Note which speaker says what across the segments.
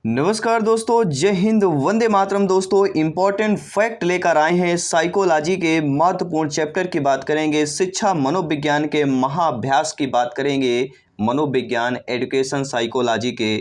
Speaker 1: नमस्कार दोस्तों, जय हिंद, वंदे मातरम। दोस्तों इंपॉर्टेंट फैक्ट लेकर आए हैं। साइकोलॉजी के महत्वपूर्ण चैप्टर की बात करेंगे, शिक्षा मनोविज्ञान के महाअभ्यास की बात करेंगे, मनोविज्ञान एजुकेशन साइकोलॉजी के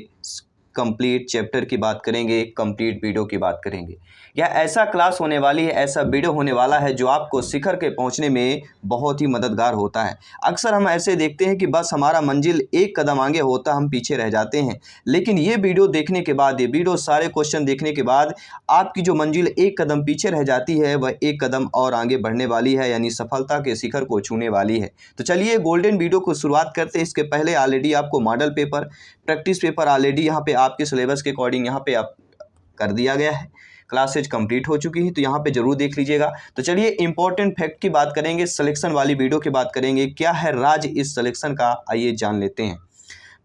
Speaker 1: कंप्लीट चैप्टर की बात करेंगे, कंप्लीट वीडियो की बात करेंगे। यह ऐसा क्लास होने वाली है, ऐसा वीडियो होने वाला है जो आपको शिखर के पहुंचने में बहुत ही मददगार होता है। अक्सर हम ऐसे देखते हैं कि बस हमारा मंजिल एक कदम आगे होता, हम पीछे रह जाते हैं। लेकिन ये वीडियो देखने के बाद, ये वीडियो सारे क्वेश्चन देखने के बाद आपकी जो मंजिल एक कदम पीछे रह जाती है वह एक कदम और आगे बढ़ने वाली है, यानी सफलता के शिखर को छूने वाली है। तो चलिए गोल्डन वीडियो को शुरुआत करते हैं। इसके पहले ऑलरेडी आपको model paper, practice paper already यहाँ पे आपके सिलेबस के अकॉर्डिंग यहाँ पे आप कर दिया गया है। क्लासेज कंप्लीट हो चुकी है, तो यहाँ पे जरूर देख लीजिएगा। तो चलिए इंपॉर्टेंट फैक्ट की बात करेंगे, सिलेक्शन वाली वीडियो की बात करेंगे। क्या है राज इस सिलेक्शन का, आइए जान लेते हैं।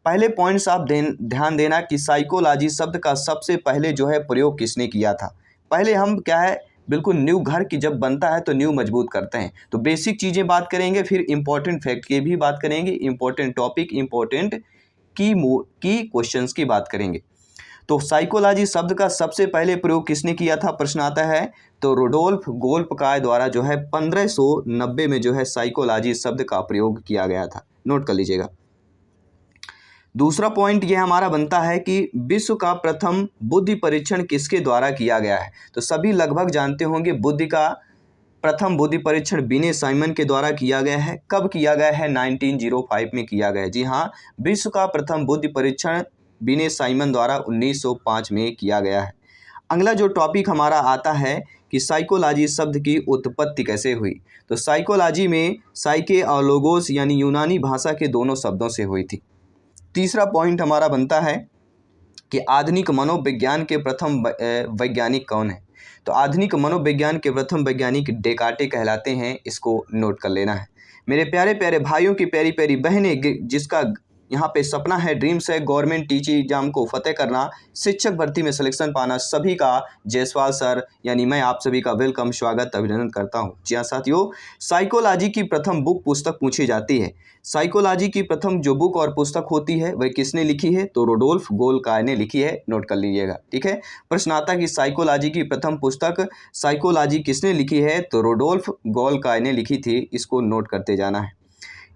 Speaker 1: पहले पॉइंट्स आप ध्यान देना कि साइकोलॉजी शब्द का सबसे पहले जो है प्रयोग किसने किया था। पहले हम क्या है, बिल्कुल न्यू घर की जब बनता है तो न्यू मजबूत करते हैं। तो बेसिक चीज़ें बात करेंगे, फिर इंपॉर्टेंट फैक्ट की भी बात करेंगे, इंपॉर्टेंट टॉपिक, इंपॉर्टेंट की क्वेश्चंस की बात करेंगे। तो साइकोलॉजी शब्द का सबसे पहले प्रयोग किसने किया था, प्रश्न आता है। तो रुडोल्फ गोल्पकाय द्वारा जो है 1590 में जो है साइकोलॉजी शब्द का प्रयोग किया गया था, नोट कर लीजिएगा। दूसरा पॉइंट ये हमारा बनता है कि विश्व का प्रथम बुद्धि परीक्षण किसके द्वारा किया गया है। तो सभी लगभग जानते होंगे बुद्धि का प्रथम बुद्धि परीक्षण बिने साइमन के द्वारा किया गया है। कब किया गया है, 1905 में किया गया है। जी हाँ, विश्व का प्रथम बुद्धि परीक्षण बिने साइमन द्वारा 1905 में किया गया है। अगला जो टॉपिक हमारा आता है कि साइकोलॉजी शब्द की उत्पत्ति कैसे हुई। तो साइकोलॉजी में साइके और लोगोस यानी यूनानी भाषा के दोनों शब्दों से हुई थी। तीसरा पॉइंट हमारा बनता है कि आधुनिक मनोविज्ञान के प्रथम वैज्ञानिक कौन है। तो आधुनिक मनोविज्ञान के प्रथम वैज्ञानिक डेकार्टे कहलाते हैं, इसको नोट कर लेना है। मेरे प्यारे प्यारे भाइयों की प्यारी प्यारी बहनें, जिसका यहाँ पे सपना है, ड्रीम्स है गवर्नमेंट टीचिंग एग्जाम को फतेह करना, शिक्षक भर्ती में सिलेक्शन पाना, सभी का जायसवाल सर यानी मैं आप सभी का वेलकम, स्वागत, अभिनंदन करता हूँ। जी हाँ साथियों, साइकोलॉजी की प्रथम बुक पुस्तक पूछी जाती है। साइकोलॉजी की प्रथम जो बुक और पुस्तक होती है वह किसने लिखी है, तो रुडोल्फ गोल्पकाय ने लिखी है, नोट कर लीजिएगा। ठीक है, प्रश्न आता है कि साइकोलॉजी की प्रथम पुस्तक साइकोलॉजी किसने लिखी है, तो रुडोल्फ गोल्पकाय ने लिखी थी, इसको नोट करते जाना है।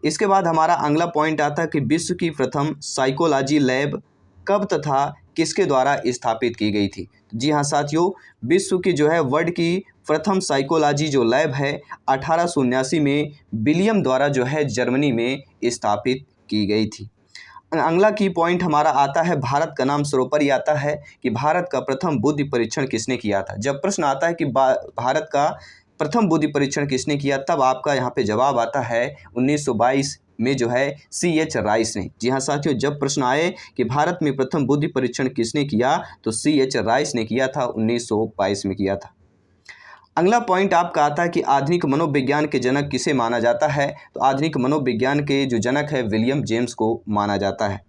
Speaker 1: इसके बाद हमारा अगला पॉइंट आता है कि विश्व की प्रथम साइकोलॉजी लैब कब तथा किसके द्वारा स्थापित की गई थी। जी हाँ साथियों, विश्व की जो है वर्ल्ड की प्रथम साइकोलॉजी जो लैब है 1879 में विलियम द्वारा जो है जर्मनी में स्थापित की गई थी। अगला की पॉइंट हमारा आता है, भारत का नाम सर्वोपरि आता है कि भारत का प्रथम बुद्धि परीक्षण किसने किया था। जब प्रश्न आता है कि भारत का प्रथम बुद्धि परीक्षण किसने किया, तब आपका यहाँ पे जवाब आता है 1922 में जो है C.H. राइस ने। जी हाँ साथियों, जब प्रश्न आए कि भारत में प्रथम बुद्धि परीक्षण किसने किया, तो C.H. राइस ने किया था, 1922 में किया था। अगला पॉइंट आपका आता है कि आधुनिक मनोविज्ञान के जनक किसे माना जाता है। तो आधुनिक मनोविज्ञान के जो जनक है विलियम जेम्स को माना जाता है।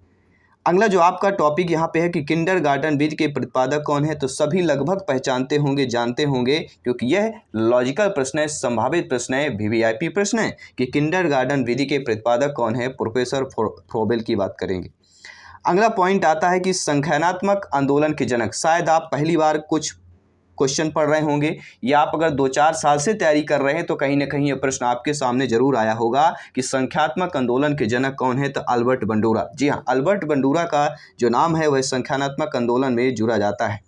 Speaker 1: अगला जो आपका टॉपिक यहाँ पे है कि किंडरगार्टन विधि के प्रतिपादक कौन है। तो सभी लगभग पहचानते होंगे, जानते होंगे, क्योंकि यह लॉजिकल प्रश्न है, संभावित प्रश्न है, वीवीआईपी प्रश्न है कि किंडरगार्टन विधि के प्रतिपादक कौन है, प्रोफेसर फ्रोबेल की बात करेंगे। अगला पॉइंट आता है कि संख्यानात्मक आंदोलन के जनक, शायद आप पहली बार कुछ क्वेश्चन पढ़ रहे होंगे या आप अगर 2-4 साल से तैयारी कर रहे हैं तो कहीं ना कहीं ये प्रश्न आपके सामने जरूर आया होगा कि संख्यात्मक आंदोलन के जनक कौन है। तो अल्बर्ट बंडूरा। जी हाँ, अल्बर्ट बंडूरा का जो नाम है वह संख्यानात्मक आंदोलन में जुड़ा जाता है।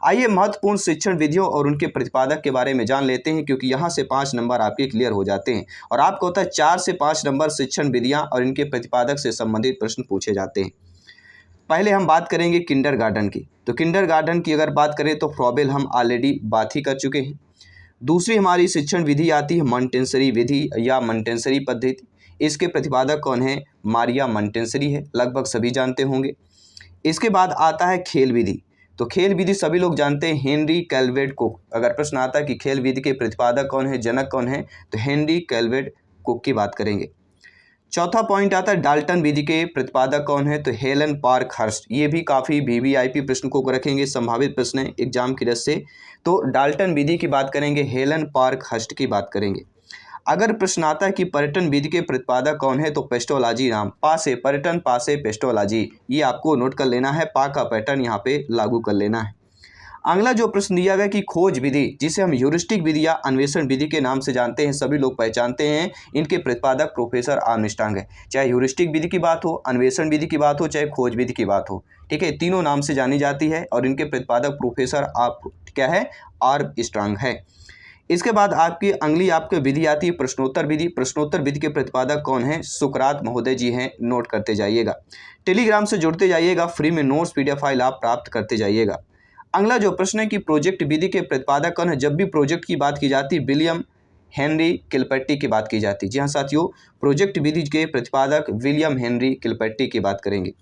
Speaker 1: आइए महत्वपूर्ण शिक्षण विधियों और उनके प्रतिपादक के बारे में जान लेते हैं, क्योंकि यहाँ से 5 नंबर आपके क्लियर हो जाते हैं और आपको होता है 4 से 5 नंबर शिक्षण विधियाँ और इनके प्रतिपादक से संबंधित प्रश्न पूछे जाते हैं। पहले हम बात करेंगे किंडरगार्टन की। तो किंडरगार्टन की अगर बात करें तो फ्रोबेल हम ऑलरेडी बात ही कर चुके हैं। दूसरी हमारी शिक्षण विधि आती है मॉन्टेसरी विधि या मॉन्टेसरी पद्धति। इसके प्रतिपादक कौन है, मारिया मॉन्टेसरी है, लगभग सभी जानते होंगे। इसके बाद आता है खेल विधि। तो खेल विधि सभी लोग जानते हैं, हेनरी कैलवेट कुक। अगर प्रश्न आता है कि खेल विधि के प्रतिपादक कौन है, जनक कौन है, तो हेनरी कैलवेट कुक की बात करेंगे। चौथा पॉइंट आता है डाल्टन विधि के प्रतिपादक कौन है, तो हेलन पार्क हर्स्ट। ये भी काफ़ी वीवीआईपी प्रश्न को रखेंगे, संभावित प्रश्न है एग्जाम की दृष्टि से। तो डाल्टन विधि की बात करेंगे, हेलन पार्क हर्स्ट की बात करेंगे। अगर प्रश्न आता है कि पर्यटन विधि के प्रतिपादक कौन है तो पेस्टोलॉजी नाम, पा से पर्यटन, पा से पेस्टोलॉजी, ये आपको नोट कर लेना है, पा का पैटर्न यहाँ पे लागू कर लेना है। अगला जो प्रश्न दिया गया कि खोज विधि, जिसे हम ह्यूरिस्टिक विधि या अन्वेषण विधि के नाम से जानते हैं, सभी लोग पहचानते हैं, इनके प्रतिपादक प्रोफेसर आर्मस्ट्रांग है। चाहे ह्यूरिस्टिक विधि की बात हो, अन्वेषण विधि की बात हो, चाहे खोज विधि की बात हो, ठीक है, तीनों नाम से जानी जाती है और इनके प्रतिपादक प्रोफेसर आप क्या है, आर्मस्ट्रांग है। इसके बाद आपकी अगली आपकी विधि आती है प्रश्नोत्तर विधि। प्रश्नोत्तर विधि के प्रतिपादक कौन है, सुकरात महोदय जी हैं, नोट करते जाइएगा। टेलीग्राम से जुड़ते जाइएगा, फ्री में नोट्स पीडीएफ फाइल आप प्राप्त करते जाइएगा। अगला जो प्रश्न है कि प्रोजेक्ट विधि के प्रतिपादक कौन है। जब भी प्रोजेक्ट की बात की जाती है विलियम हेनरी किलपट्टी की बात की जाती है। जी हाँ साथियों, प्रोजेक्ट विधि के प्रतिपादक विलियम हेनरी किलपट्टी की बात करेंगे।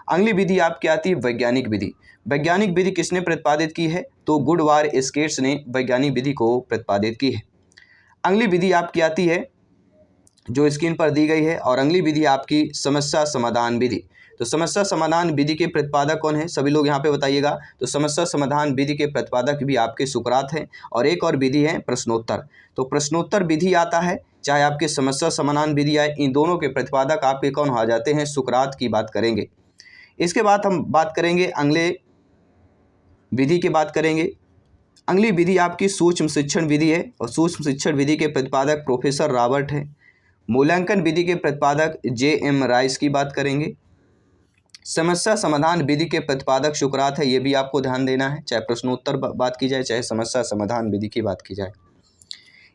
Speaker 1: अगली विधि आपकी आती है वैज्ञानिक विधि। वैज्ञानिक विधि किसने प्रतिपादित की है तो गुडवार स्केट्स ने वैज्ञानिक विधि को प्रतिपादित की है। अगली विधि आपकी आती है जो स्क्रीन पर दी गई है और अगली विधि आपकी समस्या समाधान विधि। तो समस्या समाधान विधि के प्रतिपादक कौन है, सभी लोग यहाँ पे बताइएगा। तो समस्या समाधान विधि के प्रतिपादक भी आपके सुकरात हैं और एक और विधि है प्रश्नोत्तर। तो प्रश्नोत्तर विधि आता है, चाहे आपके समस्या समाधान विधि आए, इन दोनों के प्रतिपादक आपके कौन आ जाते हैं, सुकरात की बात करेंगे। इसके बाद हम बात करेंगे अगले विधि की बात करेंगे। अगली विधि आपकी सूक्ष्म शिक्षण विधि है और सूक्ष्म शिक्षण विधि के प्रतिपादक प्रोफेसर रॉबर्ट है। मूल्यांकन विधि के प्रतिपादक जे.एम. राइस की बात करेंगे। समस्या समाधान विधि के प्रतिपादक सुकरात है, ये भी आपको ध्यान देना है, चाहे प्रश्नोत्तर बात की जाए चाहे समस्या समाधान विधि की बात की जाए।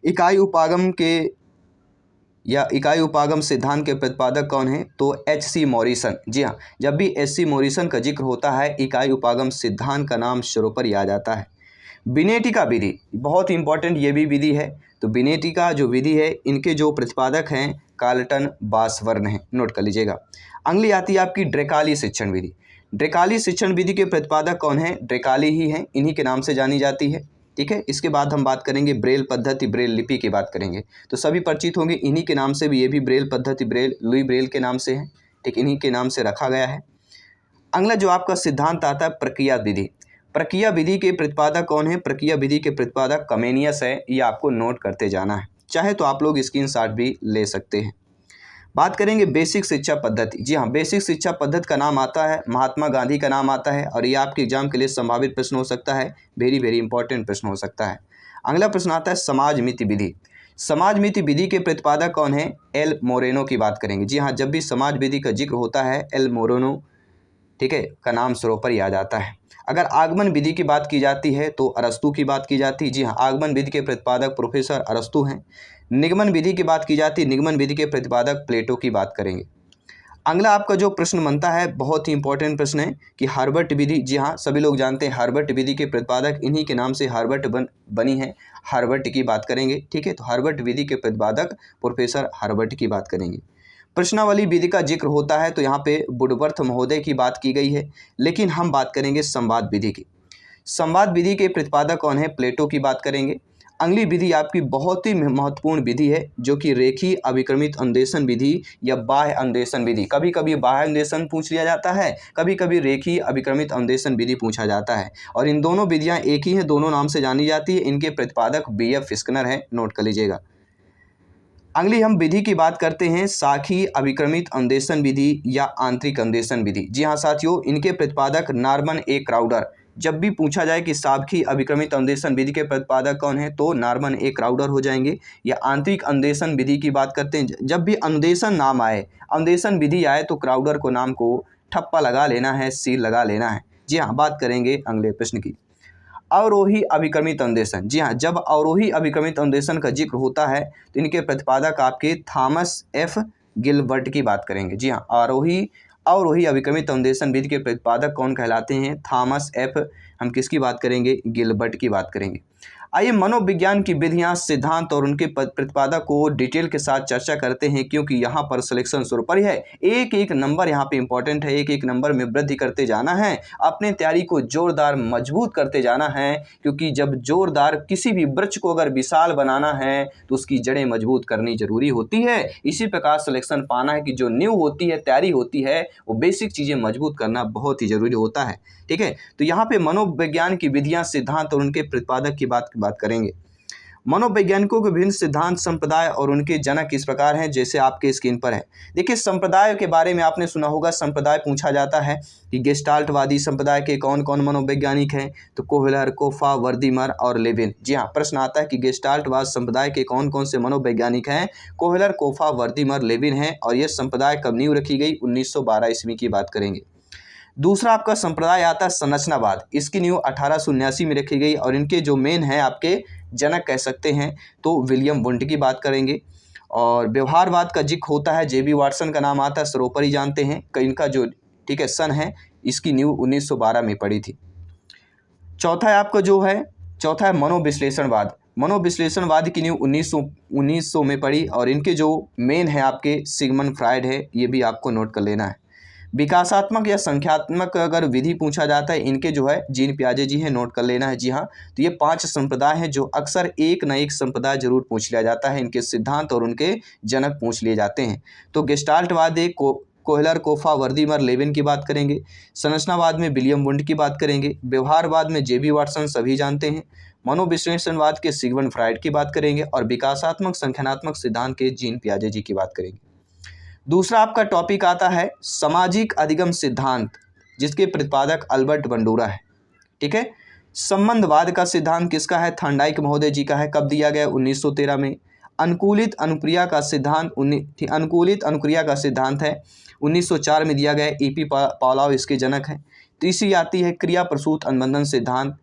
Speaker 1: इकाई उपागम के या इकाई उपागम सिद्धांत के प्रतिपादक कौन है तो एच.सी. मॉरिसन। जी हाँ, जब भी एच.सी. मॉरिसन का जिक्र होता है इकाई उपागम सिद्धांत का नाम सर्वोपरि आ जाता है। विनेटिका विधि बहुत इंपॉर्टेंट ये भी विधि है। तो विनेटिका जो विधि है इनके जो प्रतिपादक हैं कार्लटन बासवर्न है, नोट कर लीजिएगा। अगली आती है आपकी ड्रेकाली शिक्षण विधि। ड्रेकाली शिक्षण विधि के प्रतिपादक कौन है, ड्रेकाली ही हैं, इन्हीं के नाम से जानी जाती है, ठीक है। इसके बाद हम बात करेंगे ब्रेल पद्धति, ब्रेल लिपि की बात करेंगे। तो सभी परिचित होंगे इन्हीं के नाम से भी, ये भी ब्रेल पद्धति ब्रेल लुई ब्रेल के नाम से है, ठीक, इन्हीं के नाम से रखा गया है। अगला जो आपका सिद्धांत आता है प्रक्रिया विधि। प्रक्रिया विधि के प्रतिपादक कौन है, प्रक्रिया विधि के प्रतिपादक कमेनियस है, ये आपको नोट करते जाना है, चाहे तो आप लोग स्क्रीनशॉट भी ले सकते हैं। बात करेंगे बेसिक शिक्षा पद्धति। जी हाँ, बेसिक शिक्षा पद्धति का नाम आता है महात्मा गांधी का नाम आता है और ये आपके एग्जाम के लिए संभावित प्रश्न हो सकता है, वेरी वेरी इंपॉर्टेंट प्रश्न हो सकता है। अगला प्रश्न आता है समाज मिति विधि। समाज मिति विधि के प्रतिपादक कौन है, एल मोरेनो की बात करेंगे। जी हाँ, जब भी समाज विधि का जिक्र होता है एल मोरेनो, ठीक है, का नाम सर्वोपरि आ जाता है। अगर आगमन विधि की बात की जाती है तो अरस्तू की बात की जाती है। जी हाँ, आगमन विधि के प्रतिपादक प्रोफेसर अरस्तू हैं। निगमन विधि की बात की जाती है, निगमन विधि के प्रतिपादक प्लेटो की बात करेंगे। अगला आपका जो प्रश्न बनता है बहुत ही इंपॉर्टेंट प्रश्न है कि हार्वर्ट विधि। जी हाँ, सभी लोग जानते हैं हार्वर्ट विधि के प्रतिपादक इन्हीं के नाम से हार्वर्ट बनी है, हार्वर्ट की बात करेंगे, ठीक है। तो हार्वर्ट विधि के प्रतिपादक प्रोफेसर हार्वर्ट की बात करेंगे। प्रश्नावली विधि का जिक्र होता है तो यहाँ पे वुडवर्थ महोदय की बात की गई है, लेकिन हम बात करेंगे संवाद विधि की। संवाद विधि के प्रतिपादक कौन है, प्लेटो की बात करेंगे। अगली विधि आपकी बहुत ही महत्वपूर्ण विधि है जो कि रेखीय अभिक्रमित अन्वेषण विधि या बाह्य अन्वेषण विधि। कभी कभी बाह्य अन्वेषण पूछ लिया जाता है, कभी कभी रेखीय अभिक्रमित अन्वेषण विधि पूछा जाता है और इन दोनों विधियाँ एक ही हैं, दोनों नाम से जानी जाती है। इनके प्रतिपादक B.F. फिस्कनर हैं, नोट कर लीजिएगा। अगली हम विधि की बात करते हैं शाखीय अभिक्रमित अन्वेषण विधि या आंतरिक अन्वेषण विधि। जी हाँ साथियों, इनके प्रतिपादक नॉर्मन ए क्राउडर। जब भी पूछा जाए कि शाखीय अभिक्रमित अन्वेषण विधि के प्रतिपादक कौन है तो नॉर्मन ए क्राउडर हो जाएंगे। या आंतरिक अन्वेषण विधि की बात करते हैं, जब भी अन्वेषण नाम आए, अन्वेषण विधि आए तो क्राउडर को नाम को ठप्पा लगा लेना है, सील लगा लेना है। जी हाँ, बात करेंगे अगले प्रश्न की। अवरोही अभिक्रमित अन्वेषण। जी हाँ, जब अवरोही अभिक्रमित अन्वेषण का जिक्र होता है तो इनके प्रतिपादक आपके थॉमस एफ गिलबर्ट की बात करेंगे। जी हाँ, अवरोही अभिक्रमित अन्वेषण विधि के प्रतिपादक कौन कहलाते हैं, थॉमस एफ, हम किसकी बात करेंगे, गिलबर्ट की बात करेंगे। आइए मनोविज्ञान की विधियां, सिद्धांत और उनके प्रतिपादक को डिटेल के साथ चर्चा करते हैं, क्योंकि यहाँ पर सिलेक्शन सर्वोपरि है। एक एक नंबर यहाँ पे इंपॉर्टेंट है, एक एक नंबर में वृद्धि करते जाना है, अपने तैयारी को जोरदार मजबूत करते जाना है, क्योंकि जब जोरदार किसी भी वृक्ष को अगर विशाल बनाना है तो उसकी जड़ें मजबूत करनी जरूरी होती है। इसी प्रकार सिलेक्शन पाना है कि जो न्यू होती है, तैयारी होती है, वो बेसिक चीज़ें मजबूत करना बहुत ही जरूरी होता है, ठीक है। तो यहाँ पे मनोविज्ञान की विधियाँ, सिद्धांत और उनके प्रतिपादक की बात करेंगे। मनोवैज्ञानिकों के विभिन्न सिद्धांत, संप्रदाय और उनके जनक इस प्रकार हैं जैसे आपके स्क्रीन पर है। देखिए, संप्रदाय के बारे में आपने सुना होगा, संप्रदाय पूछा जाता है कि गेस्टाल्टवादी संप्रदाय के कौन कौन मनोवैज्ञानिक हैं, तो कोहलर, कोफा, वर्दीमर और लेविन। जी हाँ, प्रश्न आता है कि गेस्टाल्टवाद संप्रदाय के कौन कौन से मनोवैज्ञानिक हैं। कोहलर, कोफा, वर्दीमर, लेविन हैं। और यह संप्रदाय कब नींव रखी गई? 1912 ईस्वी की बात करेंगे। दूसरा आपका संप्रदाय आता है संरचनावाद। इसकी नींव 1879 में रखी गई और इनके जो मेन हैं आपके जनक कह सकते हैं तो विलियम वुंड की बात करेंगे। और व्यवहारवाद का जिक्र होता है, जेबी वाटसन का नाम आता है, सरोपरी जानते हैं। इनका जो ठीक है सन है, इसकी नींव 1912 में पड़ी थी। चौथा है आपका जो है, चौथा है मनोविश्लेषणवाद। मनोविश्लेषणवाद की नींव 1900 में पड़ी और इनके जो मेन है आपके सिगमंड फ्रायड है, ये भी आपको नोट कर लेना है। विकासात्मक या संख्यात्मक अगर विधि पूछा जाता है, इनके जो है जीन पियाजे जी हैं, नोट कर लेना है। जी हाँ, तो ये 5 संप्रदाय हैं जो अक्सर एक न एक संप्रदाय जरूर पूछ लिया जाता है, इनके सिद्धांत और उनके जनक पूछ लिए जाते हैं। तो गेस्टाल्टवाद कोहलर, कोफा, वर्दीमर, लेविन की बात करेंगे। संरचनावाद में विलियम वुंड की बात करेंगे। व्यवहारवाद में जेबी वाटसन सभी जानते हैं। मनोविश्लेषणवाद के सिगमंड फ्रायड की बात करेंगे और विकासात्मक संख्यात्मक सिद्धांत के जीन पियाजे जी की बात करेंगे। दूसरा आपका टॉपिक आता है सामाजिक अधिगम सिद्धांत, जिसके प्रतिपादक अल्बर्ट बंडूरा है। ठीक है, संबंधवाद का सिद्धांत किसका है? थॉर्नडाइक महोदय जी का है। कब दिया गया? 1913 में। अनुकूलित अनुक्रिया का सिद्धांत अनुकूलित अनुक्रिया का सिद्धांत है 1904 में दिया गया। ईपी पावलोव इसके जनक हैं। तीसरी आती है क्रिया प्रसूत अनुबंधन सिद्धांत,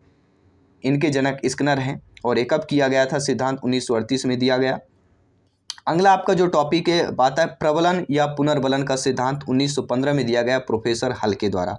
Speaker 1: इनके जनक स्किनर हैं और ये कब किया गया था? सिद्धांत 1938 में दिया गया। अगला आपका जो टॉपिक है बात है प्रबलन या पुनर्बलन का सिद्धांत 1915 में दिया गया प्रोफेसर हल के द्वारा।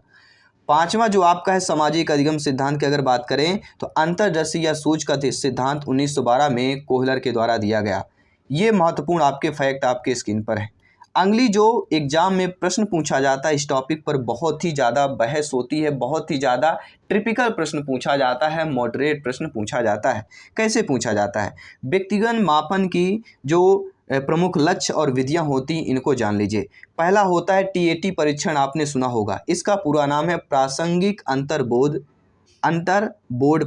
Speaker 1: पांचवा जो आपका है सामाजिक अधिगम सिद्धांत की अगर बात करें तो अंतर्दर्शी या सूचकांक सिद्धांत 1912 में कोहलर के द्वारा दिया गया। ये महत्वपूर्ण आपके फैक्ट आपके स्क्रीन पर है। अगली जो एग्जाम में प्रश्न पूछा जाता है, इस टॉपिक पर बहुत ही ज़्यादा बहस होती है, बहुत ही ज़्यादा ट्रिपिकल प्रश्न पूछा जाता है, मॉडरेट प्रश्न पूछा जाता है। कैसे पूछा जाता है? व्यक्तिगत मापन की जो प्रमुख लक्ष्य और विधियां होती इनको जान लीजिए। पहला होता है टीएटी परीक्षण, आपने सुना होगा। इसका पूरा नाम है प्रासंगिक अंतर बोर्ड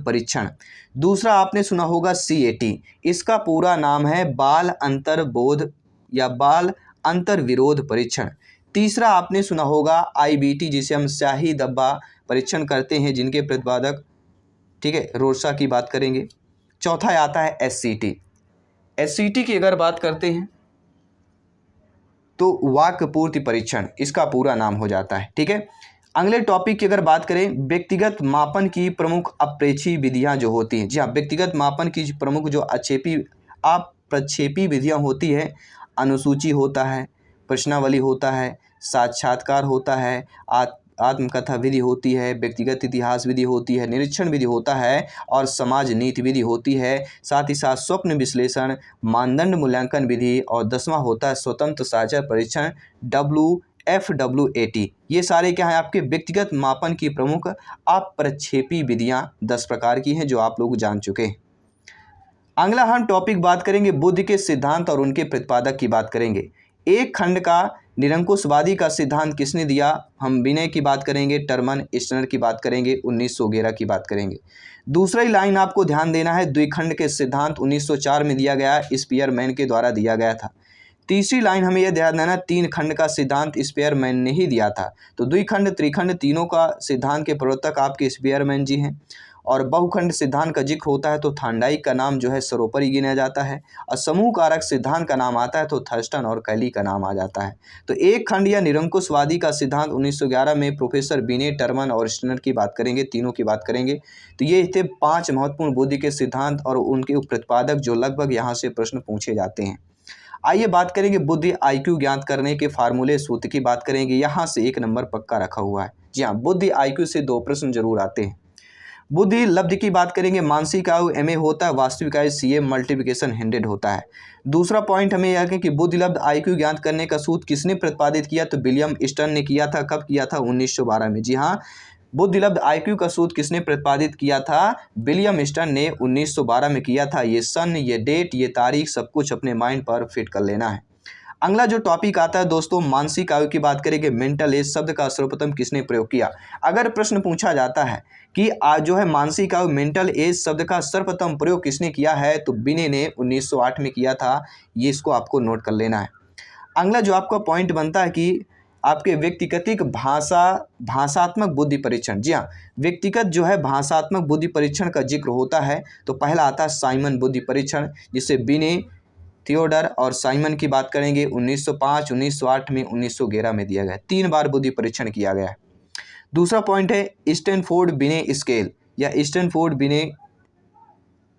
Speaker 1: परीक्षण। दूसरा आपने सुना होगा सीएटी, इसका पूरा नाम है बाल अंतर बोध या बाल अंतर विरोध परीक्षण। तीसरा आपने सुना होगा आईबीटी, जिसे हम स्याही धब्बा परीक्षण करते हैं, जिनके प्रतिपादक ठीक है रोरसा की बात करेंगे। चौथा आता है एससीटी। एससीटी की अगर बात करते हैं तो वाक्य पूर्ति परीक्षण इसका पूरा नाम हो जाता है। ठीक है, अगले टॉपिक की अगर बात करें व्यक्तिगत मापन की प्रमुख अप्रक्षेपी विधियां जो होती हैं। जी हाँ, व्यक्तिगत मापन की प्रमुख जो अप्रक्षेपी विधियां होती है, अनुसूची होता है, प्रश्नावली होता है, साक्षात्कार होता है, आत्मकथा विधि होती है, व्यक्तिगत इतिहास विधि होती है, निरीक्षण विधि होता है और समाज नीति विधि होती है। साथ ही साथ स्वप्न विश्लेषण, मानदंड मूल्यांकन विधि और 10वां होता है स्वतंत्र साझा परीक्षण WFWAT। ये सारे क्या हैं? आपके व्यक्तिगत मापन की प्रमुख अप्रक्षेपी विधियां 10 प्रकार की हैं जो आप लोग जान चुके हैं। अगला हम टॉपिक बात करेंगे बुद्ध के सिद्धांत और उनके प्रतिपादक की बात करेंगे। एक खंड का निरंकुशवादी का सिद्धांत किसने दिया? हम विनय की बात करेंगे, टर्मन स्टनर की बात करेंगे, 1911 की बात करेंगे। दूसरी लाइन आपको ध्यान देना है, द्विखंड के सिद्धांत 1904 में दिया गया, स्पीयरमैन के द्वारा दिया गया था। तीसरी लाइन हमें यह ध्यान देना, 3 खंड का सिद्धांत स्पीयरमैन ने ही दिया था। तो द्विखंड त्रिखंड तीनों का सिद्धांत के प्रवर्तक आपके स्पीयरमैन जी हैं। और बहुखंड सिद्धांत का जिक्र होता है तो थॉर्नडाइक का नाम जो है सरोपरी गिना जाता है। और समूह कारक सिद्धांत का नाम आता है तो थर्स्टन और कैली का नाम आ जाता है। तो एक खंड या निरंकुशवादी का सिद्धांत 1911 में प्रोफेसर बिने, टर्मन और स्टनर की बात करेंगे, तीनों की बात करेंगे। तो ये थे 5 महत्वपूर्ण बुद्ध के सिद्धांत और उनके प्रतिपादक जो लगभग यहाँ से प्रश्न पूछे जाते हैं। आइए बात करेंगे बुद्धि IQ ज्ञात करने के फार्मूले सूत्र की बात करेंगे। यहाँ से 1 नंबर पक्का रखा हुआ है। जी हाँ, बुद्धि IQ से 2 प्रश्न जरूर आते हैं। बुद्धि लब्धि की बात करेंगे, मानसिक आयु MA होता है, वास्तविक आयु CA मल्टीप्लिकेशन 100 होता है। दूसरा पॉइंट हमें यह है कि बुद्धि लब्ध IQ ज्ञात करने का सूत्र किसने प्रतिपादित किया? तो विलियम स्टर्न ने किया था। कब किया था? 1912 में। जी हाँ, बुद्धि लब्ध IQ का सूत्र किसने प्रतिपादित किया था? विलियम स्टर्न ने 1912 में किया था। ये सन, ये डेट, ये तारीख सब कुछ अपने माइंड पर फिट कर लेना है। अगला जो टॉपिक आता है दोस्तों, मानसिक आयु की बात करेंगे। मेंटल एज शब्द का सर्वप्रथम किसने प्रयोग किया। अगर प्रश्न पूछा जाता है कि आज जो है मानसिक आयु मेंटल एज शब्द का सर्वप्रथम प्रयोग किसने किया है, तो बिने ने 1908 में किया था। ये इसको आपको नोट कर लेना है। अगला जो आपका पॉइंट बनता है कि आपके व्यक्तिगतिक भाषात्मक बुद्धि परीक्षण। जी हाँ, व्यक्तिगत जो है भाषात्मक बुद्धि परीक्षण का जिक्र होता है तो पहला आता है साइमन बुद्धि परीक्षण, जिसे बिने, थियोडर और साइमन की बात करेंगे 1905, 1908 में, 1911 में दिया गया। 3 बार बुद्धि परीक्षण किया गया है। दूसरा पॉइंट है स्टैनफोर्ड बिने स्केल या स्टैनफोर्ड बिने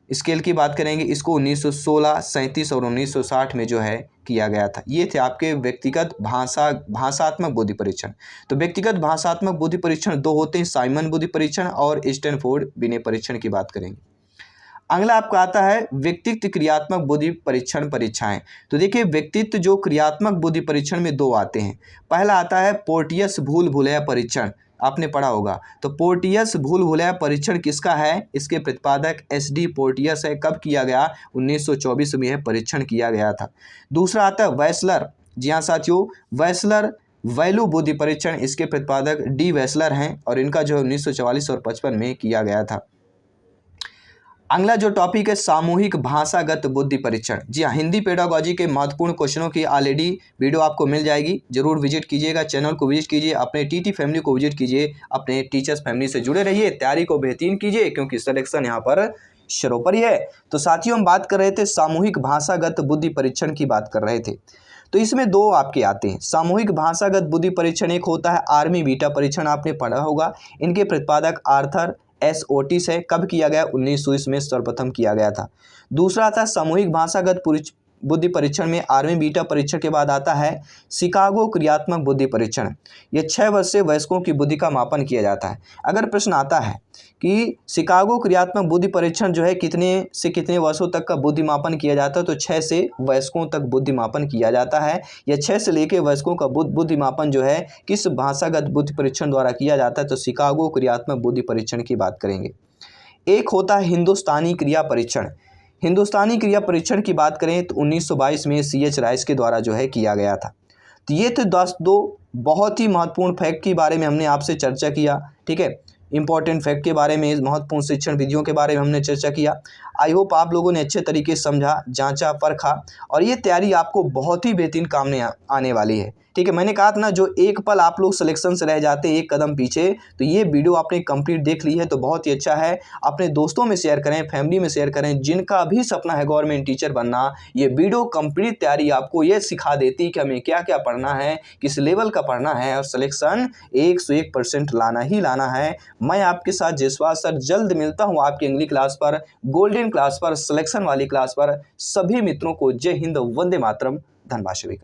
Speaker 1: स्केल की बात करेंगे। इसको 1916, 37 और 1960 में जो है किया गया था। ये थे आपके व्यक्तिगत भाषात्मक बुद्धि परीक्षण। तो व्यक्तिगत भाषात्मक बुद्धि परीक्षण 2 होते हैं, साइमन बुद्धि परीक्षण और स्टैनफोर्ड बिने परीक्षण की बात करेंगे। अगला आपका आता है व्यक्तित्व क्रियात्मक बुद्धि परीक्षण परीक्षाएं। तो देखिए व्यक्तित्व जो क्रियात्मक बुद्धि परीक्षण में 2 आते हैं। पहला आता है पोर्टियस भूल भुलैया परीक्षण, आपने पढ़ा होगा। तो पोर्टियस भूल भुलैया परीक्षण किसका है, इसके प्रतिपादक SD पोर्टियस है। कब किया गया, 1924 में यह परीक्षण किया गया था। दूसरा आता है वेस्लर। जी हाँ साथियों, वेस्लर वैल्यू बुद्धि परीक्षण, इसके प्रतिपादक D वेस्लर हैं और इनका जो 1944 और 55 में किया गया था। अगला जो टॉपिक है सामूहिक भाषागत बुद्धि परीक्षण। जी हाँ, हिंदी पेडागोजी के महत्वपूर्ण क्वेश्चनों की ऑलरेडी वीडियो आपको मिल जाएगी, जरूर विजिट कीजिएगा, चैनल को विजिट कीजिए, अपने TT फैमिली को विजिट कीजिए, अपने टीचर्स फैमिली से जुड़े रहिए, तैयारी को बेहतरीन कीजिए क्योंकि सिलेक्शन यहाँ पर शरोपरी है। तो साथियों हम बात कर रहे थे सामूहिक भाषागत बुद्धि परीक्षण की बात कर रहे थे। तो इसमें 2 आपके आते हैं सामूहिक भाषागत बुद्धि परीक्षण। एक होता है आर्मी बीटा परीक्षण, आपने पढ़ा होगा। इनके प्रतिपादक आर्थर S ओटिस है। कब किया गया, 1920 में सर्वप्रथम किया गया था। दूसरा था सामूहिक भाषागत बुद्धि परीक्षण में आर्मी बीटा परीक्षण के बाद आता है शिकागो क्रियात्मक बुद्धि परीक्षण। यह 6 वर्ष से वयस्कों की बुद्धि का मापन किया जाता है। अगर प्रश्न आता है कि शिकागो क्रियात्मक बुद्धि परीक्षण जो है कितने से कितने वर्षों तक का बुद्धि मापन किया जाता है, तो 6 से वयस्कों तक बुद्धि मापन किया जाता है। यह 6 से लेकर वयस्कों का बुद्धि मापन जो है किस भाषागत बुद्धि परीक्षण द्वारा किया जाता है, तो शिकागो क्रियात्मक बुद्धि परीक्षण की बात करेंगे। एक होता है हिंदुस्तानी क्रिया परीक्षण। हिंदुस्तानी क्रिया परीक्षण की बात करें तो 1922 में CH राइस के द्वारा जो है किया गया था। तो ये थे 2 बहुत ही महत्वपूर्ण फैक्ट के बारे में हमने आपसे चर्चा किया। ठीक है, इंपॉर्टेंट फैक्ट के बारे में, महत्वपूर्ण शिक्षण विधियों के बारे में हमने चर्चा किया। आई होप आप लोगों ने अच्छे तरीके से समझा, जांचा, परखा और ये तैयारी आपको बहुत ही बेहतरीन काम में आने वाली है। ठीक है, मैंने कहा था ना, जो एक पल आप लोग सिलेक्शन से रह जाते हैं, एक कदम पीछे, तो ये वीडियो आपने कंप्लीट देख ली है तो बहुत ही अच्छा है। अपने दोस्तों में शेयर करें, फैमिली में शेयर करें, जिनका भी सपना है गवर्नमेंट टीचर बनना। ये वीडियो कंप्लीट तैयारी आपको ये सिखा देती है कि हमें क्या क्या पढ़ना है, किस लेवल का पढ़ना है और सिलेक्शन 101% लाना ही लाना है। मैं आपके साथ जयसवाल सर जल्द मिलता हूँ आपकी अगली क्लास पर, गोल्डन क्लास पर, सिलेक्शन वाली क्लास पर। सभी मित्रों को जय हिंद, वंदे मातरम, धन्यवाद।